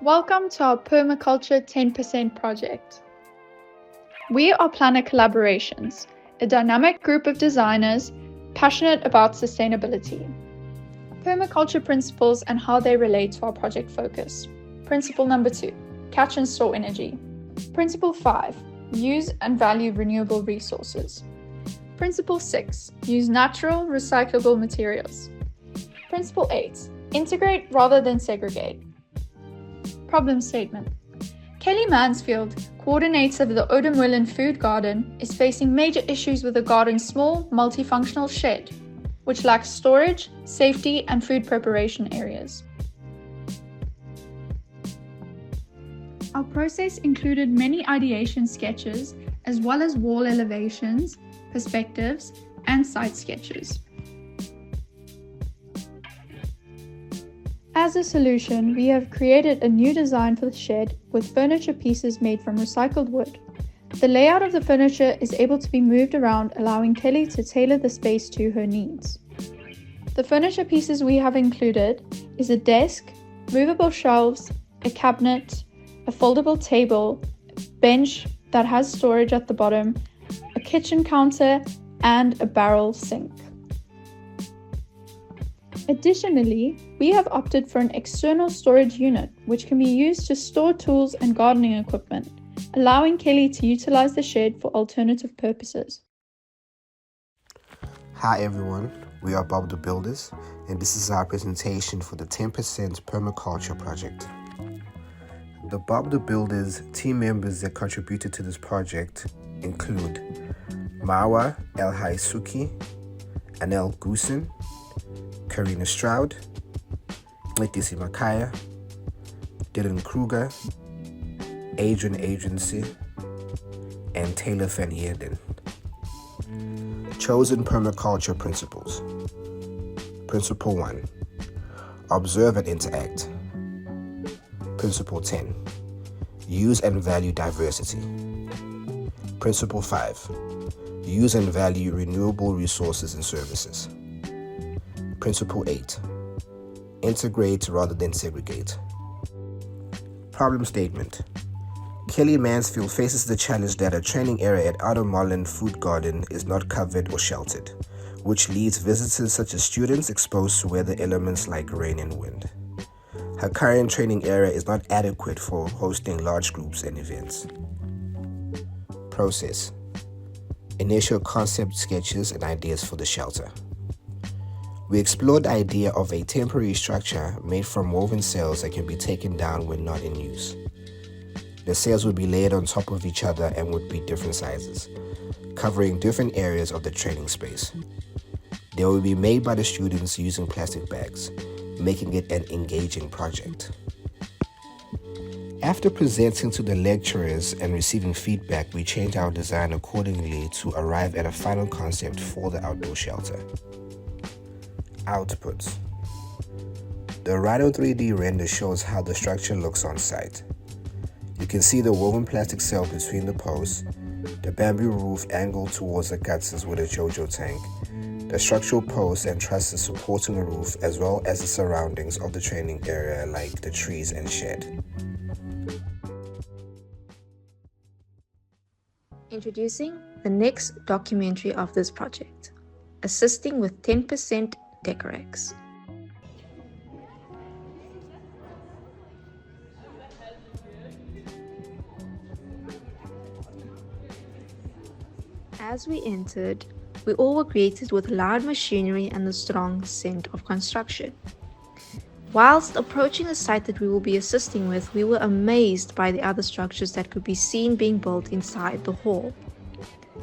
Welcome to our Permaculture 10% project. We are Planner Collaborations, a dynamic group of designers passionate about sustainability. Permaculture principles and how they relate to our project focus. Principle number 2, catch and store energy. Principle 5, use and value renewable resources. Principle 6, use natural, recyclable materials. Principle 8, integrate rather than segregate. Problem statement. Kelly Mansfield, coordinator of the Oudemwillen Food Garden, is facing major issues with the garden's small, multifunctional shed, which lacks storage, safety, and food preparation areas. Our process included many ideation sketches, as well as wall elevations, perspectives, and site sketches. As a solution, we have created a new design for the shed with furniture pieces made from recycled wood. The layout of the furniture is able to be moved around, allowing Kelly to tailor the space to her needs. The furniture pieces we have included is a desk, movable shelves, a cabinet, a foldable table, a bench that has storage at the bottom, a kitchen counter, and a barrel sink. Additionally, we have opted for an external storage unit, which can be used to store tools and gardening equipment, allowing Kelly to utilize the shed for alternative purposes. Hi everyone, we are Bob the Builders, and this is our presentation for the 10% Permaculture project. The Bob the Builders team members that contributed to this project include Marwa El Haisuki, Anel Goosen, Karina Stroud, Letisi Makaya, Dylan Kruger, Adrian Agency, and Taylor Van Heerden. Chosen Permaculture Principles. Principle 1. Observe and interact. Principle 10. Use and value diversity. Principle 5. Use and value renewable resources and services. Principle 8. Integrate rather than segregate. Problem statement. Kelly Mansfield faces the challenge that a training area at Oudemwillen Food Garden is not covered or sheltered, which leaves visitors such as students exposed to weather elements like rain and wind. Her current training area is not adequate for hosting large groups and events. Process. Initial concept sketches and ideas for the shelter. We explored the idea of a temporary structure made from woven sails that can be taken down when not in use. The sails would be layered on top of each other and would be different sizes, covering different areas of the training space. They will be made by the students using plastic bags, making it an engaging project. After presenting to the lecturers and receiving feedback, we changed our design accordingly to arrive at a final concept for the outdoor shelter. Outputs. The Rhino 3D render shows how the structure looks on site. You can see the woven plastic sail between the posts, the bamboo roof angled towards the gutters with a JoJo tank, the structural posts and trusses supporting the roof, as well as the surroundings of the training area like the trees and shed. Introducing the next documentary of this project, Assisting with 10% Decorex. As we entered, we all were greeted with loud machinery and the strong scent of construction. Whilst approaching the site that we will be assisting with, we were amazed by the other structures that could be seen being built inside the hall.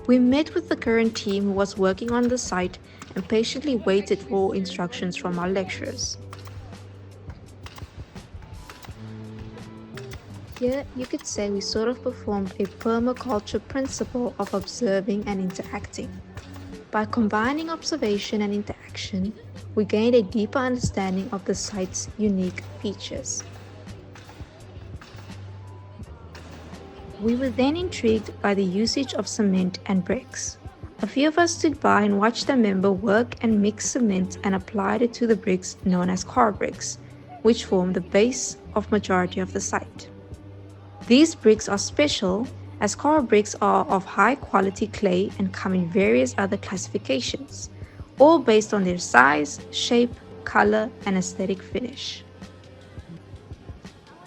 We met with the current team who was working on the site and patiently waited for instructions from our lecturers. Here, you could say we sort of performed a permaculture principle of observing and interacting. By combining observation and interaction, we gained a deeper understanding of the site's unique features. We were then intrigued by the usage of cement and bricks. A few of us stood by and watched a member work and mix cement and applied it to the bricks known as car bricks, which form the base of majority of the site. These bricks are special as coral bricks are of high quality clay and come in various other classifications, all based on their size, shape, color, and aesthetic finish.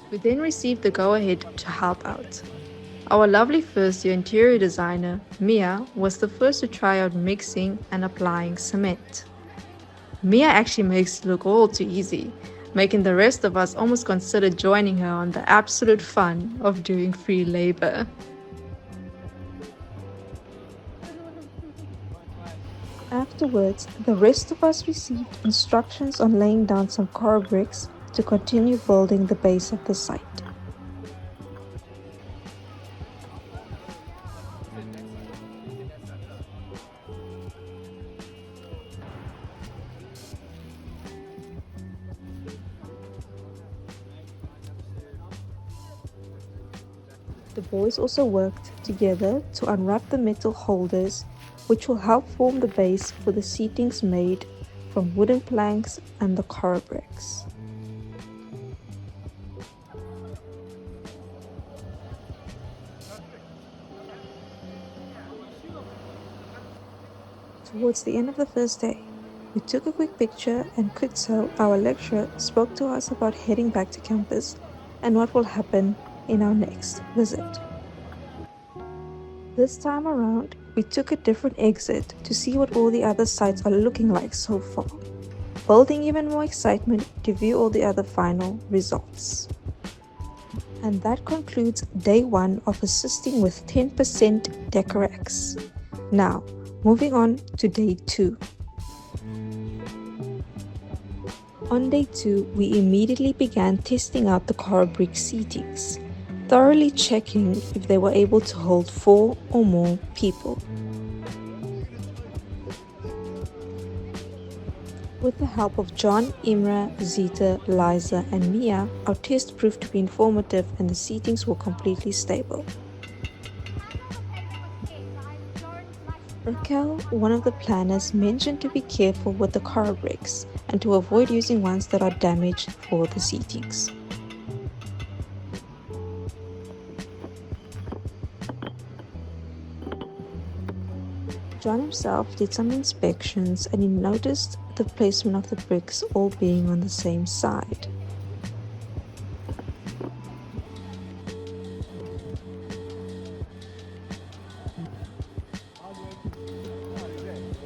We then received the go-ahead to help out. Our lovely first-year interior designer, Mia, was the first to try out mixing and applying cement. Mia actually makes it look all too easy, making the rest of us almost consider joining her on the absolute fun of doing free labor. Afterwards, the rest of us received instructions on laying down some coral bricks to continue building the base of the site. The boys also worked together to unwrap the metal holders, which will help form the base for the seatings made from wooden planks and the coral bricks. Towards the end of the first day, we took a quick picture and Kutso, our lecturer, spoke to us about heading back to campus and what will happen in our next visit. This time around, we took a different exit to see what all the other sites are looking like so far, building even more excitement to view all the other final results. And that concludes day 1 of assisting with 10% Decorex. Now, moving on to day 2. On day 2, we immediately began testing out the coral brick seatings, thoroughly checking if they were able to hold 4 or more people. With the help of John, Imra, Zita, Liza, and Mia, our test proved to be informative and the seatings were completely stable. Raquel, one of the planners, mentioned to be careful with the coral bricks and to avoid using ones that are damaged for the seatings. John himself did some inspections and he noticed the placement of the bricks all being on the same side.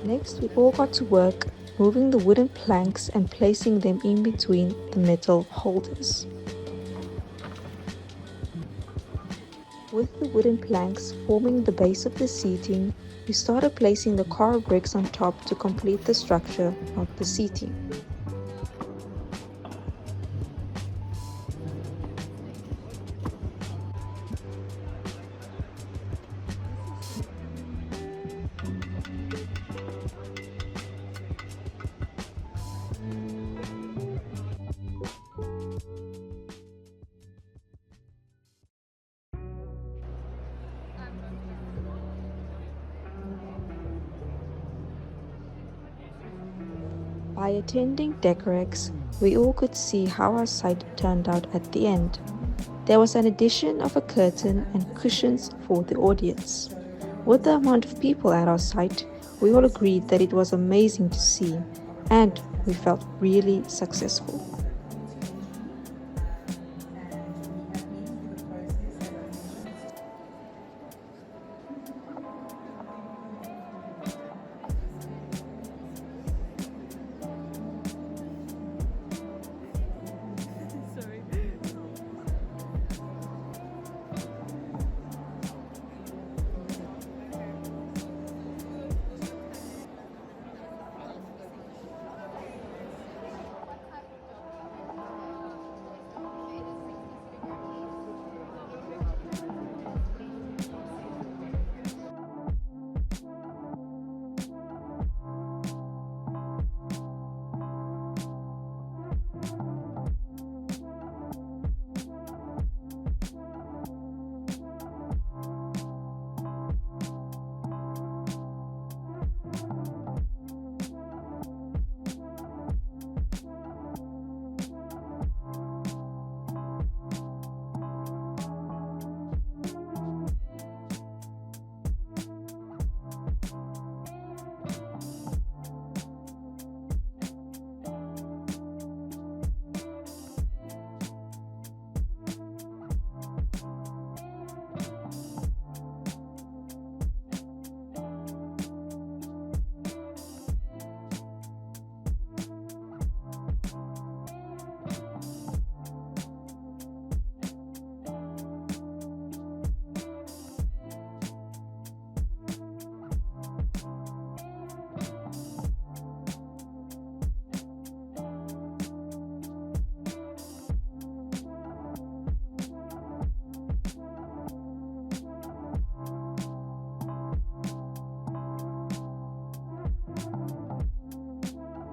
Next, we all got to work moving the wooden planks and placing them in between the metal holders. With the wooden planks forming the base of the seating, we started placing the coral bricks on top to complete the structure of the seating. By attending Decorex, we all could see how our site turned out at the end. There was an addition of a curtain and cushions for the audience. With the amount of people at our site, we all agreed that it was amazing to see, and we felt really successful.